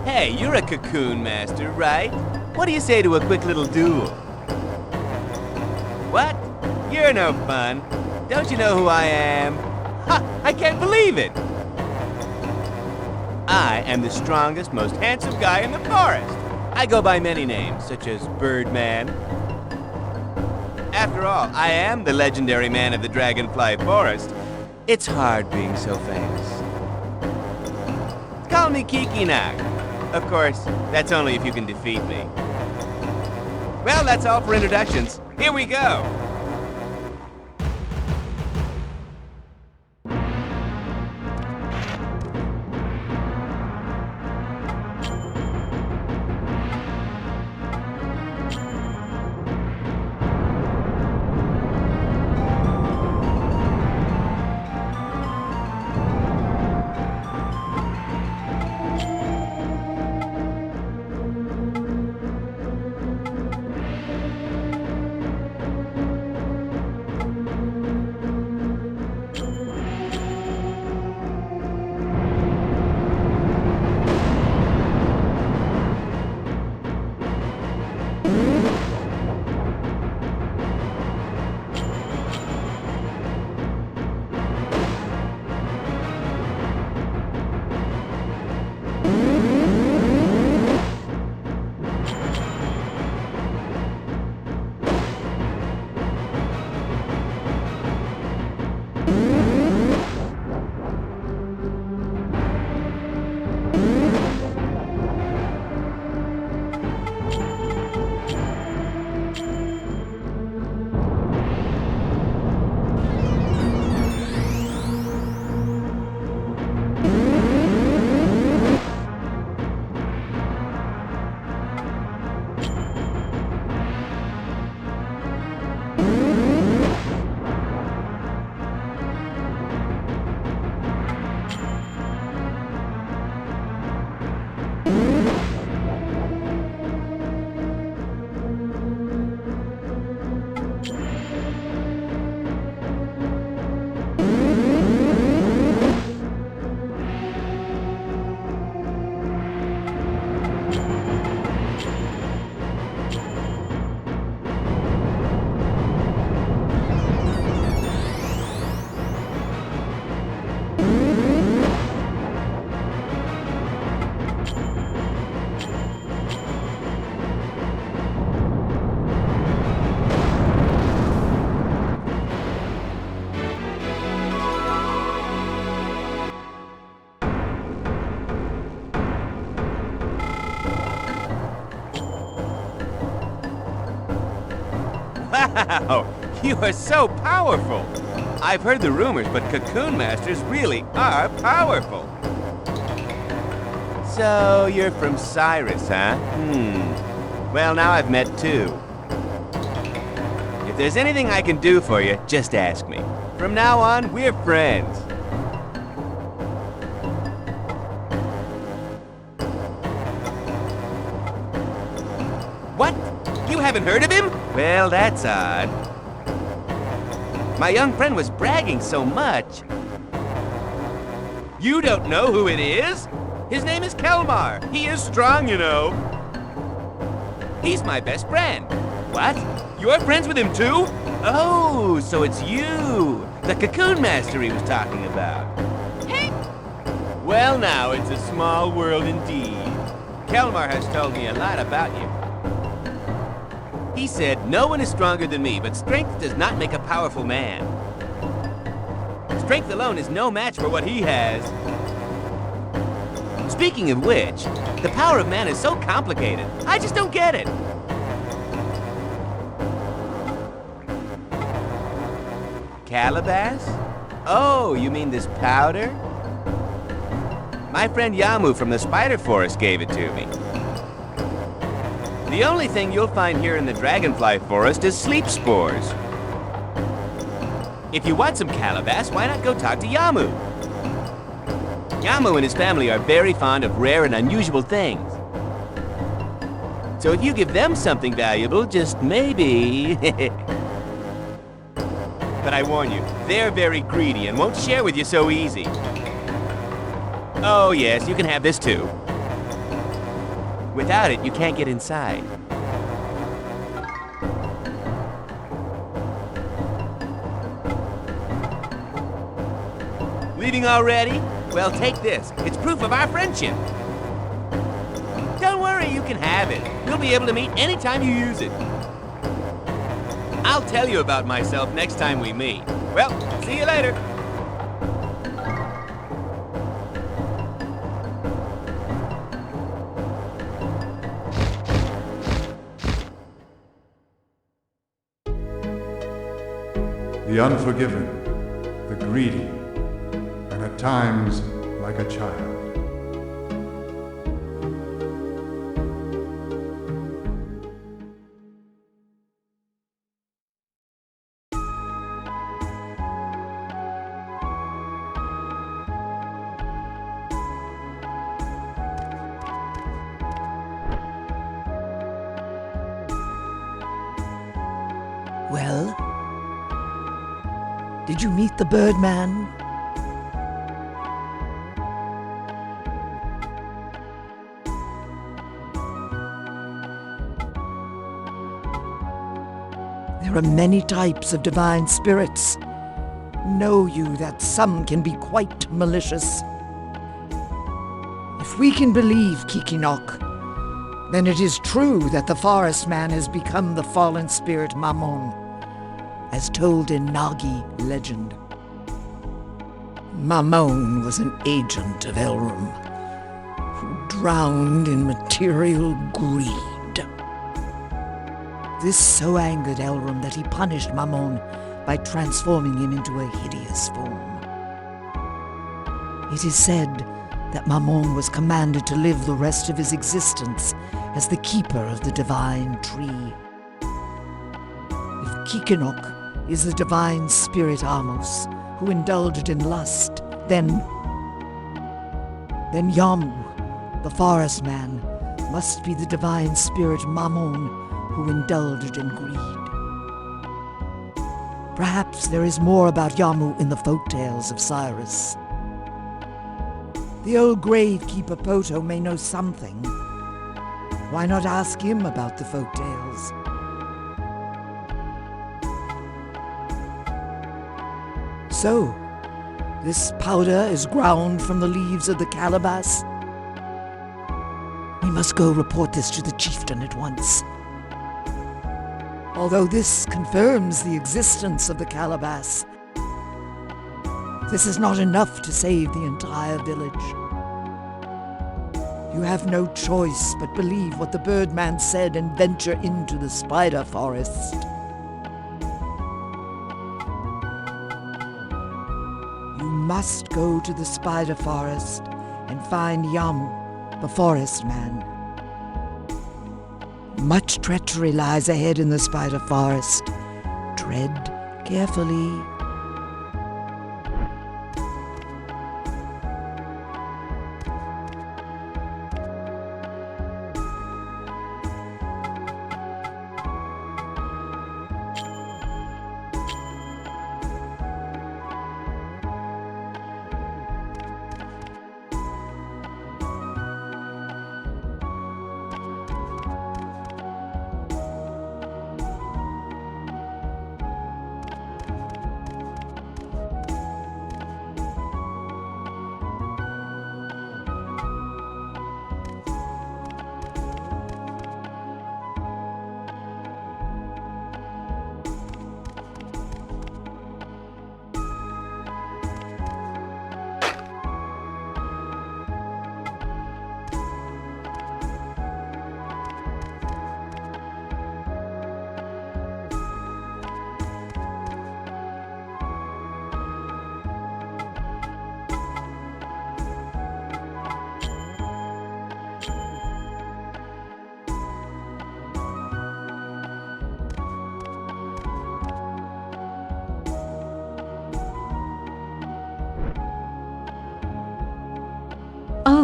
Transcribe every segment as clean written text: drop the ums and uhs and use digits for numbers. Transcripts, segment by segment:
Hey, you're a Cocoon master, right? What do you say to a quick little duel? What? You're no fun. Don't you know who I am? Ha! I can't believe it! I am the strongest, most handsome guy in the forest. I go by many names, such as Birdman. After all, I am the legendary man of the Dragonfly Forest. It's hard being so famous. Call me Kikinak. Of course, that's only if you can defeat me. Well, that's all for introductions. Here we go! Wow! You are so powerful! I've heard the rumors, but Cocoon Masters really are powerful. So, you're from Cyrus, huh? Well, now I've met two. If there's anything I can do for you, just ask me. From now on, we're friends. What? You haven't heard of him? Well, that's odd. My young friend was bragging so much. You don't know who it is? His name is Kelmar. He is strong, you know. He's my best friend. What? You're friends with him too? Oh, so it's you, the Cocoon Master he was talking about. Hey! Well now, it's a small world indeed. Kelmar has told me a lot about you. He said, no one is stronger than me, but strength does not make a powerful man. Strength alone is no match for what he has. Speaking of which, the power of man is so complicated. I just don't get it. Calabas? Oh, you mean this powder? My friend Yamu from the Spider Forest gave it to me. The only thing you'll find here in the Dragonfly Forest is sleep spores. If you want some Calabas, why not go talk to Yamu? Yamu and his family are very fond of rare and unusual things. So if you give them something valuable, just maybe... But I warn you, they're very greedy and won't share with you so easy. Oh yes, you can have this too. Without it, you can't get inside. Leaving already? Well, take this. It's proof of our friendship. Don't worry, you can have it. You'll be able to meet anytime you use it. I'll tell you about myself next time we meet. Well, see you later. The unforgiving, the greedy, and at times like a child. Well? Did you meet the Birdman? There are many types of divine spirits. Know you that some can be quite malicious. If we can believe Kikinak, then it is true that the forest man has become the fallen spirit Mamon, as told in Nagi legend. Mamon was an agent of Elrum, who drowned in material greed. This so angered Elrum that he punished Mamon by transforming him into a hideous form. It is said that Mamon was commanded to live the rest of his existence as the keeper of the divine tree. If Kikinak is the divine spirit Amos, who indulged in lust, then Yamu, the forest man, must be the divine spirit Mamon, who indulged in greed. Perhaps there is more about Yamu in the folktales of Cyrus. The old gravekeeper Poto may know something. Why not ask him about the folktales? So, this powder is ground from the leaves of the calabash? We must go report this to the chieftain at once. Although this confirms the existence of the calabash, this is not enough to save the entire village. You have no choice but believe what the Birdman said and venture into the spider forest. You must go to the spider forest and find Yamu, the forest man. Much treachery lies ahead in the spider forest. Tread carefully.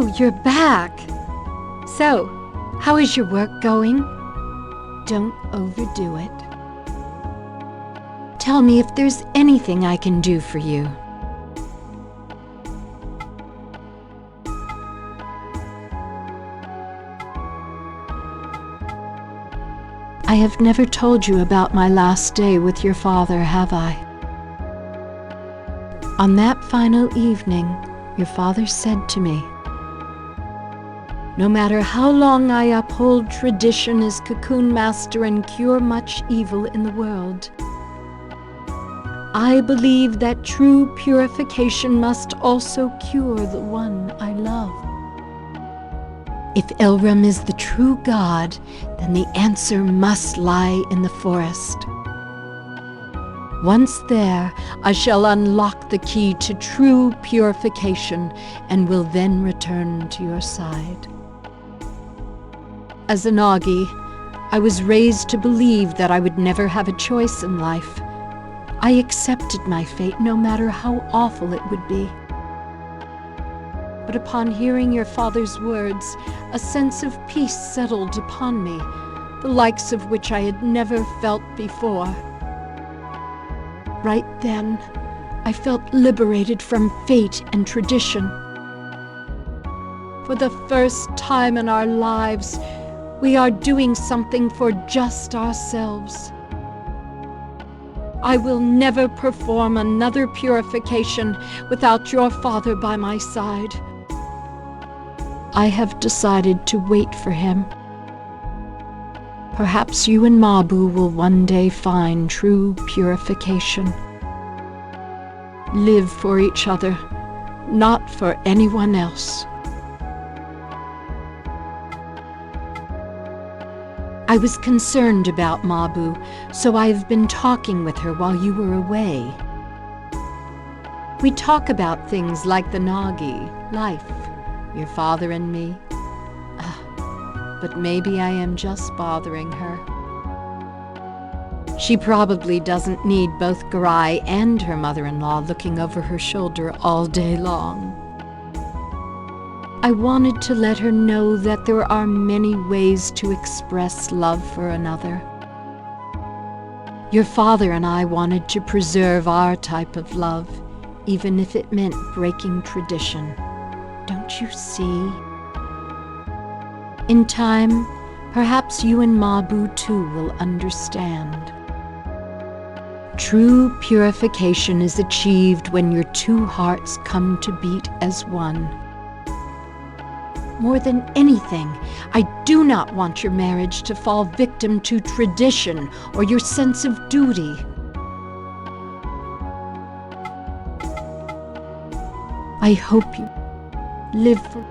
Oh, you're back. So, how is your work going? Don't overdo it. Tell me if there's anything I can do for you. I have never told you about my last day with your father, have I? On that final evening, your father said to me, "No matter how long I uphold tradition as Cocoon Master and cure much evil in the world, I believe that true purification must also cure the one I love. If Elram is the true God, then the answer must lie in the forest. Once there, I shall unlock the key to true purification and will then return to your side." As a Nagi, I was raised to believe that I would never have a choice in life. I accepted my fate no matter how awful it would be. But upon hearing your father's words, a sense of peace settled upon me, the likes of which I had never felt before. Right then, I felt liberated from fate and tradition. For the first time in our lives, we are doing something for just ourselves. I will never perform another purification without your father by my side. I have decided to wait for him. Perhaps you and Mabu will one day find true purification. Live for each other, not for anyone else. I was concerned about Mabu, so I've been talking with her while you were away. We talk about things like the Nagi, life, your father and me. But maybe I am just bothering her. She probably doesn't need both Garai and her mother-in-law looking over her shoulder all day long. I wanted to let her know that there are many ways to express love for another. Your father and I wanted to preserve our type of love, even if it meant breaking tradition. Don't you see? In time, perhaps you and Mabu too will understand. True purification is achieved when your two hearts come to beat as one. More than anything, I do not want your marriage to fall victim to tradition or your sense of duty. I hope you live for...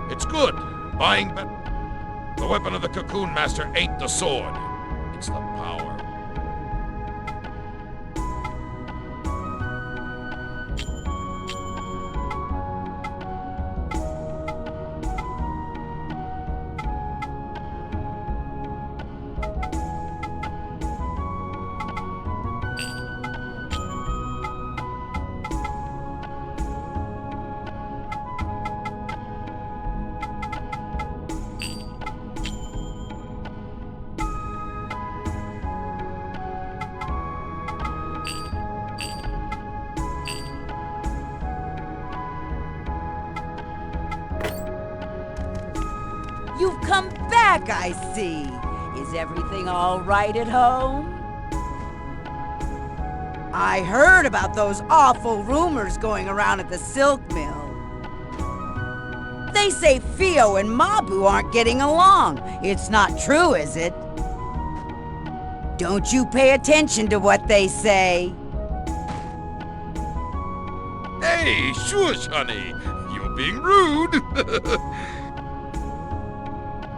It's good. Buying better. The weapon of the Cocoon Master ain't the sword. It's the power. You've come back, I see. Is everything all right at home? I heard about those awful rumors going around at the silk mill. They say Fio and Mabu aren't getting along. It's not true, is it? Don't you pay attention to what they say. Hey, shush, honey. Your being rude.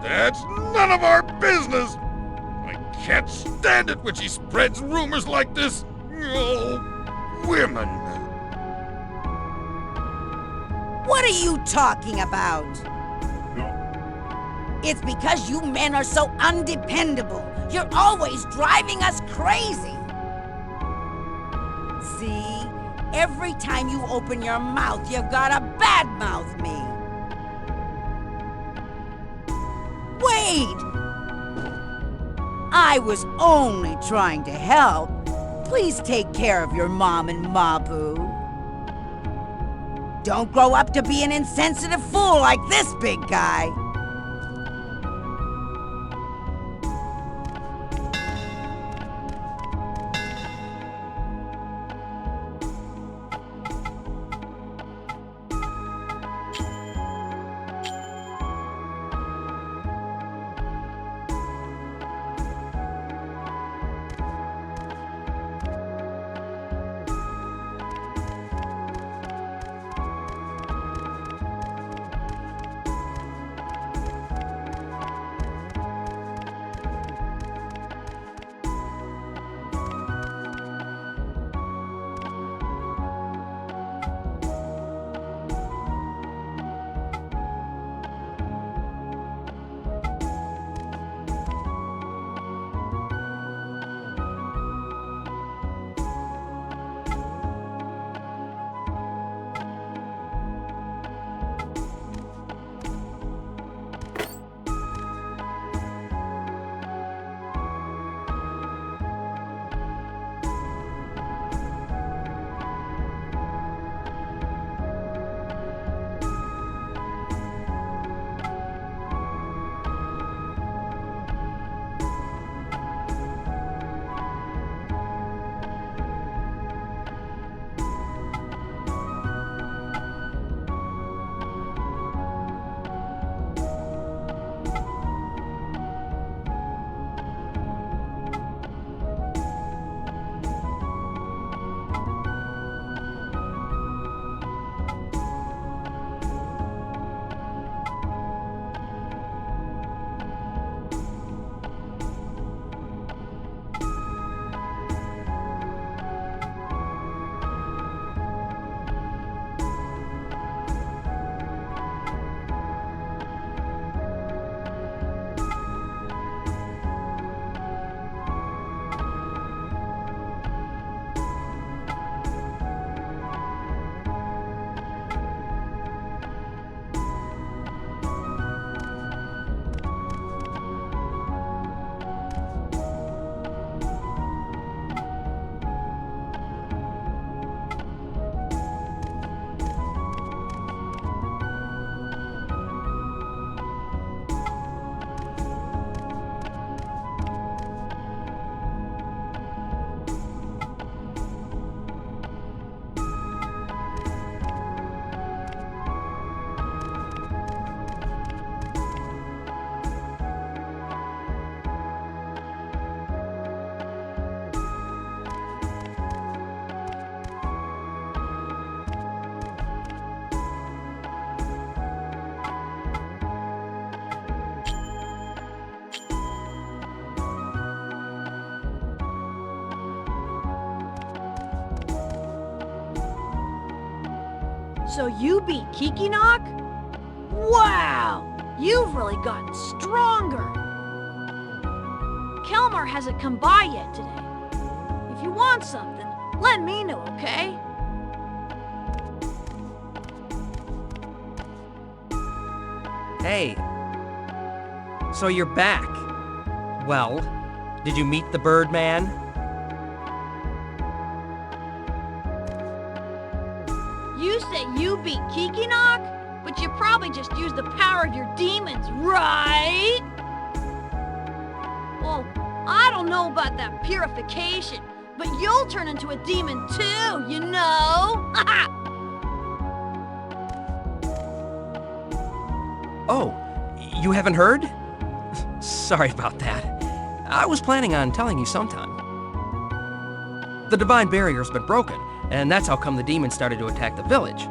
That's none of our business. I can't stand it when she spreads rumors like this. Oh, women. What are you talking about? It's because you men are so undependable. You're always driving us crazy. See? Every time you open your mouth, you've gotta badmouth me. Wait! I was only trying to help. Please take care of your mom and Mabu. Don't grow up to be an insensitive fool like this big guy. So you beat Kikinak? Wow! You've really gotten stronger! Kelmar hasn't come by yet today. If you want something, let me know, okay? Hey. So you're back. Well, did you meet the Birdman? You say you beat Kikinak, but you probably just used the power of your demons, right? Well, I don't know about that purification, but you'll turn into a demon too, you know? Oh, you haven't heard? Sorry about that. I was planning on telling you sometime. The Divine Barrier's been broken, and that's how come the demons started to attack the village.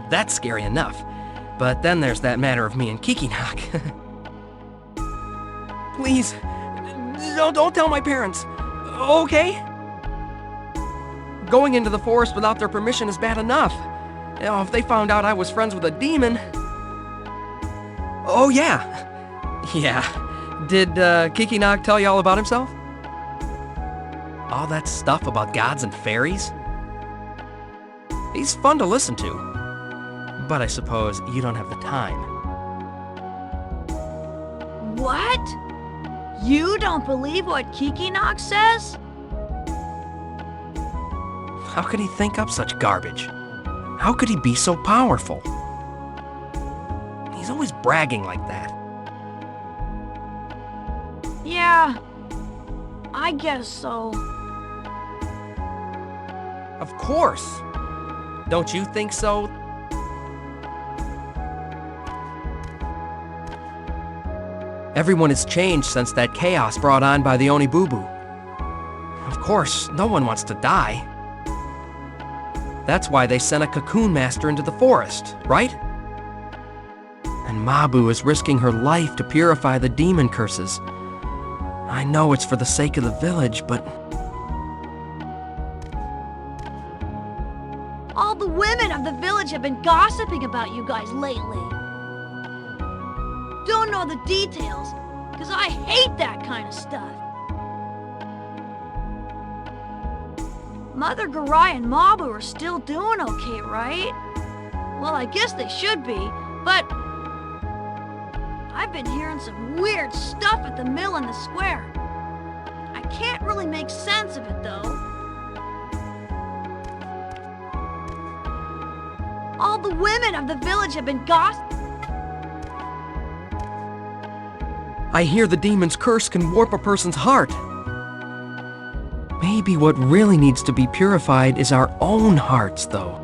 That's scary enough. But then there's that matter of me and Kikinak. Please, don't tell my parents, okay? Going into the forest without their permission is bad enough. If they found out I was friends with a demon... Oh, yeah. Yeah. Did Kikinak tell you all about himself? All that stuff about gods and fairies? He's fun to listen to. But I suppose you don't have the time. What? You don't believe what Kikinak says? How could he think up such garbage? How could he be so powerful? He's always bragging like that. Yeah, I guess so. Of course. Don't you think so? Everyone has changed since that chaos brought on by the Onibubu. Of course, no one wants to die. That's why they sent a cocoon master into the forest, right? And Mabu is risking her life to purify the demon curses. I know it's for the sake of the village, but... All the women of the village have been gossiping about you guys lately. Don't know the details, because I hate that kind of stuff. Mother Garai and Mabu are still doing okay, right? Well, I guess they should be, but... I've been hearing some weird stuff at the mill in the square. I can't really make sense of it, though. All the women of the village have been gossiping. I hear the demon's curse can warp a person's heart. Maybe what really needs to be purified is our own hearts, though.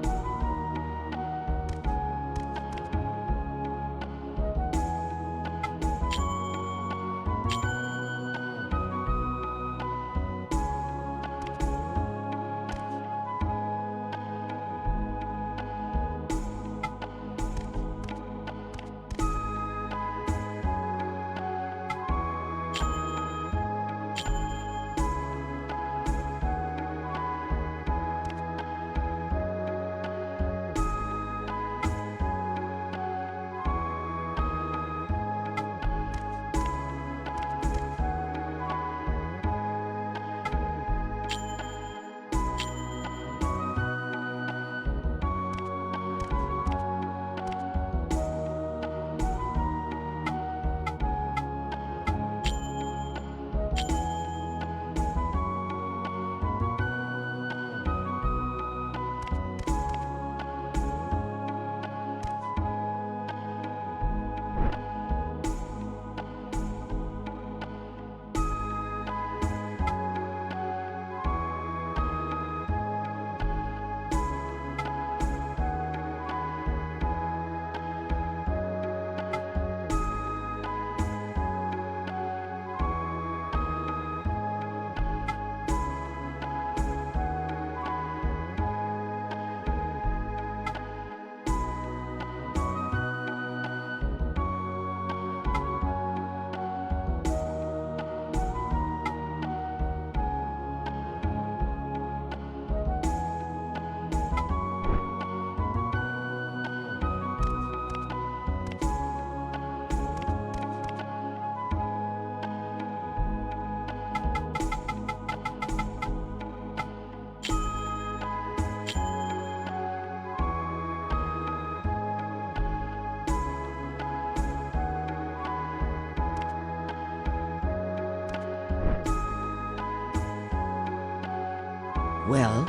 Well,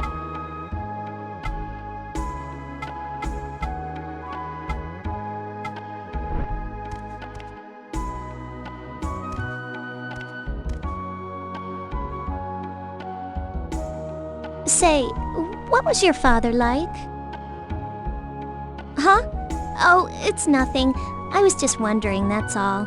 Say, what was your father like? Huh? Oh, it's nothing. I was just wondering, that's all.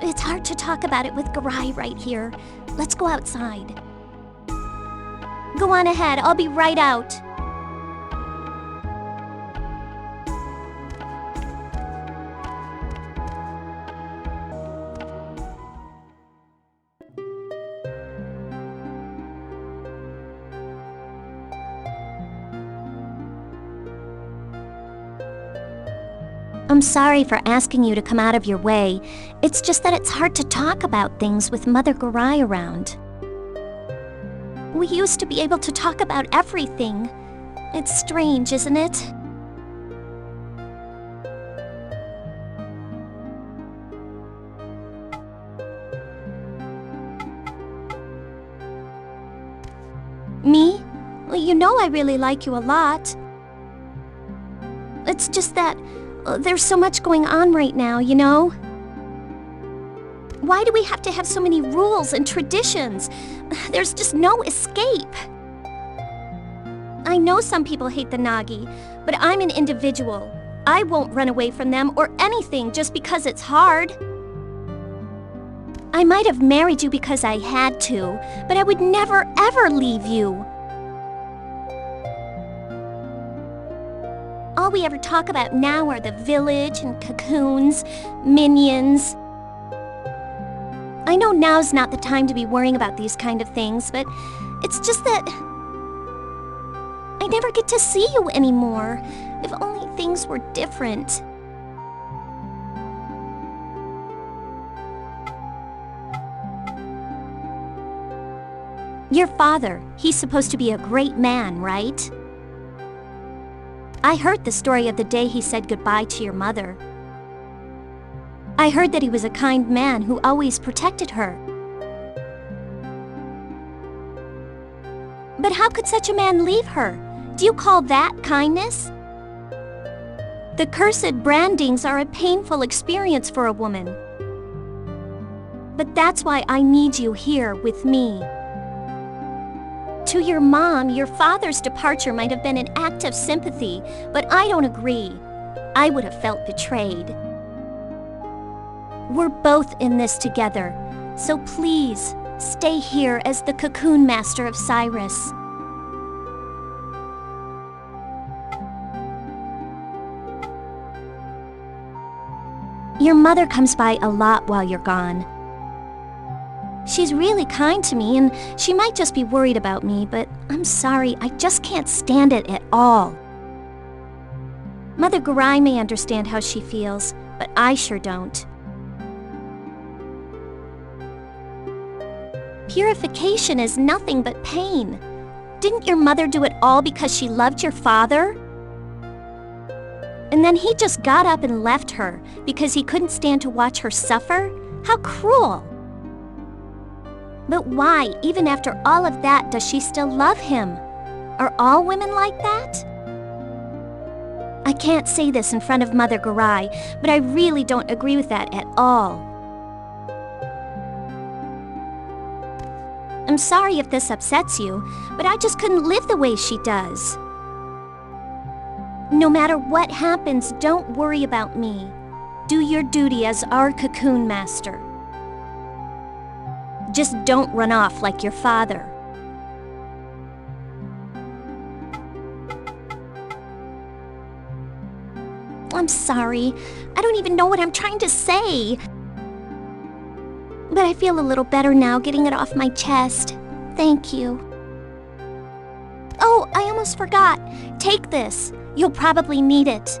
It's hard to talk about it with Garai right here. Let's go outside. Go on ahead, I'll be right out. I'm sorry for asking you to come out of your way. It's just that it's hard to talk about things with Mother Garai around. We used to be able to talk about everything. It's strange, isn't it? Me? Well, you know I really like you a lot. It's just that there's so much going on right now, you know? Why do we have to have so many rules and traditions? There's just no escape. I know some people hate the Nagi, but I'm an individual. I won't run away from them or anything just because it's hard. I might have married you because I had to, but I would never ever leave you. All we ever talk about now are the village and cocoons, minions. I know now's not the time to be worrying about these kind of things, but it's just that I never get to see you anymore. If only things were different. Your father, he's supposed to be a great man, right? I heard the story of the day he said goodbye to your mother. I heard that he was a kind man who always protected her. But how could such a man leave her? Do you call that kindness? The cursed brandings are a painful experience for a woman. But that's why I need you here with me. To your mom, your father's departure might have been an act of sympathy, but I don't agree. I would have felt betrayed. We're both in this together, so please, stay here as the Cocoon Master of Cyrus. Your mother comes by a lot while you're gone. She's really kind to me, and she might just be worried about me, but I'm sorry, I just can't stand it at all. Mother Garai may understand how she feels, but I sure don't. Purification is nothing but pain. Didn't your mother do it all because she loved your father? And then he just got up and left her because he couldn't stand to watch her suffer? How cruel! But why, even after all of that, does she still love him? Are all women like that? I can't say this in front of Mother Garai, but I really don't agree with that at all. I'm sorry if this upsets you, but I just couldn't live the way she does. No matter what happens, don't worry about me. Do your duty as our Cocoon Master. Just don't run off like your father. I'm sorry. I don't even know what I'm trying to say. But I feel a little better now getting it off my chest. Thank you. Oh, I almost forgot. Take this. You'll probably need it.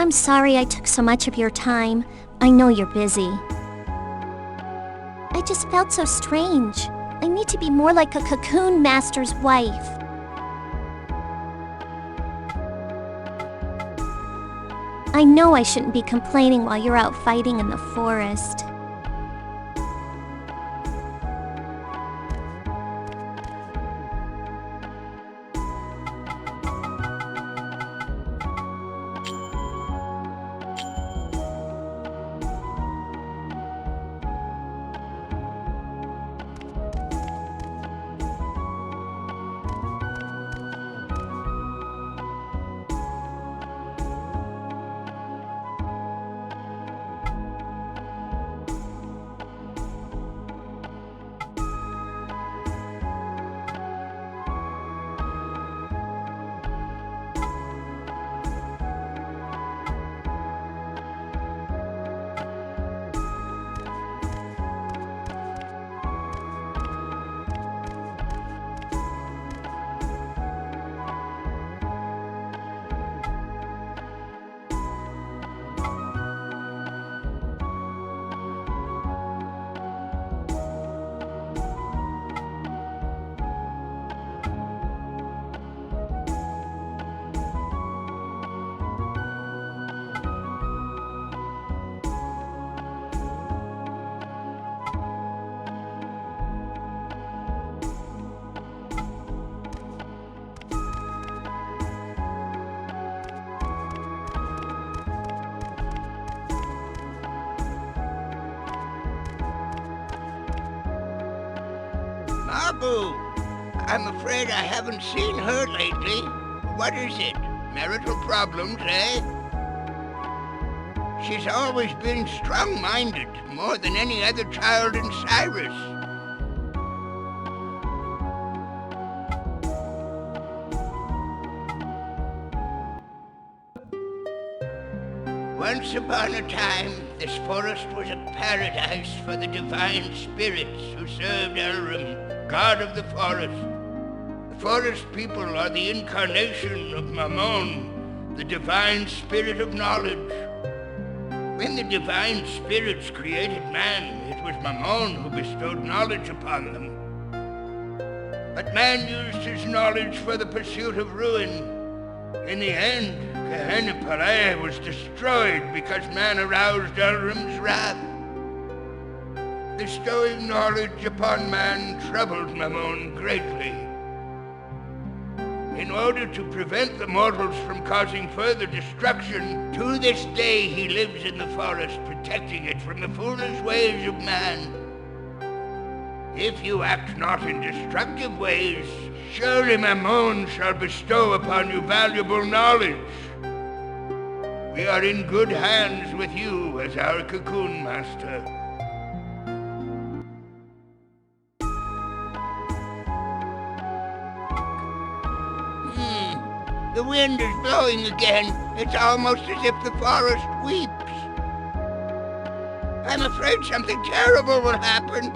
I'm sorry I took so much of your time. I know you're busy. I just felt so strange. I need to be more like a cocoon master's wife. I know I shouldn't be complaining while you're out fighting in the forest. Margot, I'm afraid I haven't seen her lately. What is it? Marital problems, eh? She's always been strong-minded, more than any other child in Cyrus. Once upon a time, this forest was a paradise for the divine spirits who served Elrum, god of the forest. The forest people are the incarnation of Mammon, the divine spirit of knowledge. When the divine spirits created man, it was Mammon who bestowed knowledge upon them. But man used his knowledge for the pursuit of ruin. In the end, Gehenna was destroyed because man aroused Elrum's wrath. Bestowing knowledge upon man troubled Mammon greatly. In order to prevent the mortals from causing further destruction, to this day he lives in the forest, protecting it from the foolish ways of man. If you act not in destructive ways, surely Mammon shall bestow upon you valuable knowledge. We are in good hands with you as our cocoon master. The wind is blowing again. It's almost as if the forest weeps. I'm afraid something terrible will happen.